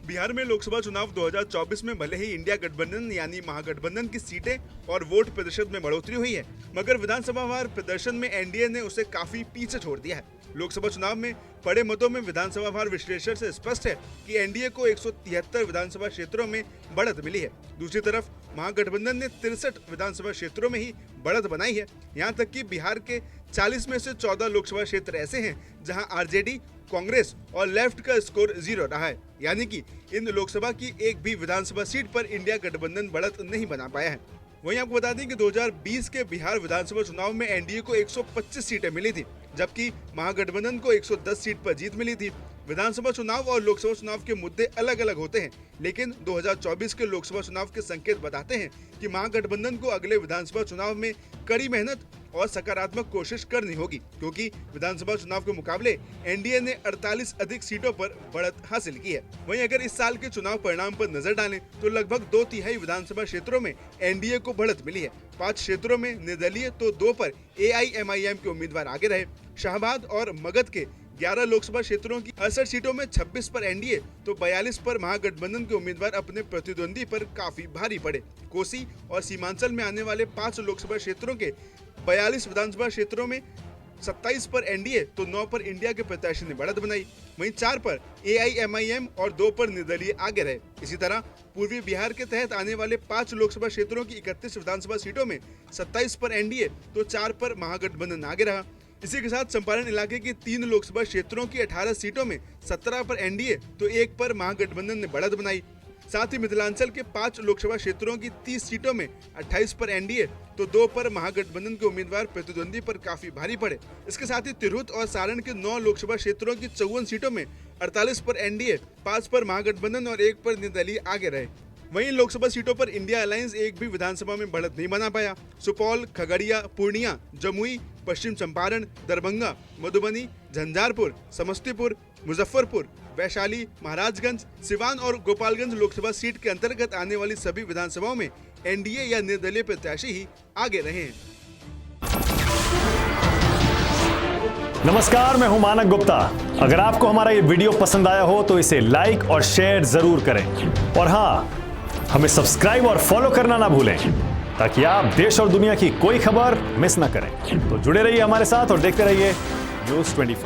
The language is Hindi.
बिहार में लोकसभा चुनाव 2024 में भले ही इंडिया गठबंधन यानी महागठबंधन की सीटें और वोट प्रतिशत में बढ़ोतरी हुई है, मगर विधानसभावार प्रदर्शन में एनडीए ने उसे काफी पीछे छोड़ दिया है। लोकसभा चुनाव में पड़े मतों में विधानसभावार विश्लेषण से स्पष्ट है कि एनडीए को 173 विधानसभा क्षेत्रों में बढ़त मिली है। दूसरी तरफ महागठबंधन ने 63 विधानसभा क्षेत्रों में ही बढ़त बनाई है। यहाँ तक कि बिहार के 40 में से 14 लोकसभा क्षेत्र ऐसे हैं जहां आरजेडी, कांग्रेस और लेफ्ट का स्कोर 0 रहा है, यानी कि इन लोकसभा की एक भी विधानसभा सीट पर इंडिया गठबंधन बढ़त नहीं बना पाया है। वहीं आपको बता दें कि 2020 के बिहार विधानसभा चुनाव में एनडीए को 125 सीटें मिली थी, जबकि महागठबंधन को 110 सीट पर जीत मिली थी। विधानसभा चुनाव और लोकसभा चुनाव के मुद्दे अलग अलग होते हैं, लेकिन 2024 के लोकसभा चुनाव के संकेत बताते हैं कि महागठबंधन को अगले विधानसभा चुनाव में कड़ी मेहनत और सकारात्मक कोशिश करनी होगी, क्योंकि विधानसभा चुनाव के मुकाबले एनडीए ने 48 अधिक सीटों पर बढ़त हासिल की है। वहीं अगर इस साल के चुनाव परिणाम पर नजर डालें तो लगभग 2/3 विधानसभा क्षेत्रों में एनडीए को बढ़त मिली है। 5 क्षेत्रों में निर्दलीय तो 2 पर एआईएमआईएम के उम्मीदवार आगे रहे। शाहबाद और मगध के 11 लोकसभा क्षेत्रों की 68 सीटों में 26 पर एनडीए तो 42 पर महागठबंधन के उम्मीदवार अपने प्रतिद्वंदी पर काफी भारी पड़े। कोसी और सीमांचल में आने वाले 5 लोकसभा क्षेत्रों के 42 विधानसभा क्षेत्रों में 27 पर एनडीए तो 9 पर इंडिया के प्रत्याशी ने बढ़त बनाई। वहीं 4 पर एआईएमआईएम और 2 पर निर्दलीय आगे रहे। इसी तरह पूर्वी बिहार के तहत आने वाले 5 लोकसभा क्षेत्रों की 31 विधानसभा सीटों में 27 पर एनडीए तो 4 पर महागठबंधन आगे रहा। इसी के साथ चंपारण इलाके की 3 लोकसभा क्षेत्रों की 18 सीटों में 17 पर एनडीए तो 1 पर महागठबंधन ने बढ़त बनाई। साथ ही मिथिलांचल के 5 लोकसभा क्षेत्रों की 30 सीटों में 28 पर एनडीए तो 2 पर महागठबंधन के उम्मीदवार प्रतिद्वंदी पर काफी भारी पड़े। इसके साथ ही तिरहुत और सारण के 9 लोकसभा क्षेत्रों की 54 सीटों में 48 पर एनडीए, 5 पर महागठबंधन और 1 पर निर्दलीय आगे रहे। वहीं लोकसभा सीटों पर इंडिया अलायंस एक भी विधानसभा में बढ़त नहीं बना पाया। सुपौल, खगड़िया, पूर्णिया, जमुई, पश्चिम चंपारण, दरभंगा, मधुबनी, झंझारपुर, समस्तीपुर, मुजफ्फरपुर, वैशाली, महाराजगंज, सिवान और गोपालगंज लोकसभा सीट के अंतर्गत आने वाली सभी विधानसभाओं में एनडीए या निर्दलीय प्रत्याशी ही आगे रहे हैं। नमस्कार, मैं हूं मानक गुप्ता। अगर आपको हमारा ये वीडियो पसंद आया हो तो इसे लाइक और शेयर जरूर करें, और हाँ, हमें सब्सक्राइब और फॉलो करना ना भूलें ताकि आप देश और दुनिया की कोई खबर मिस ना करें। तो जुड़े रहिए हमारे साथ और देखते रहिए News 24।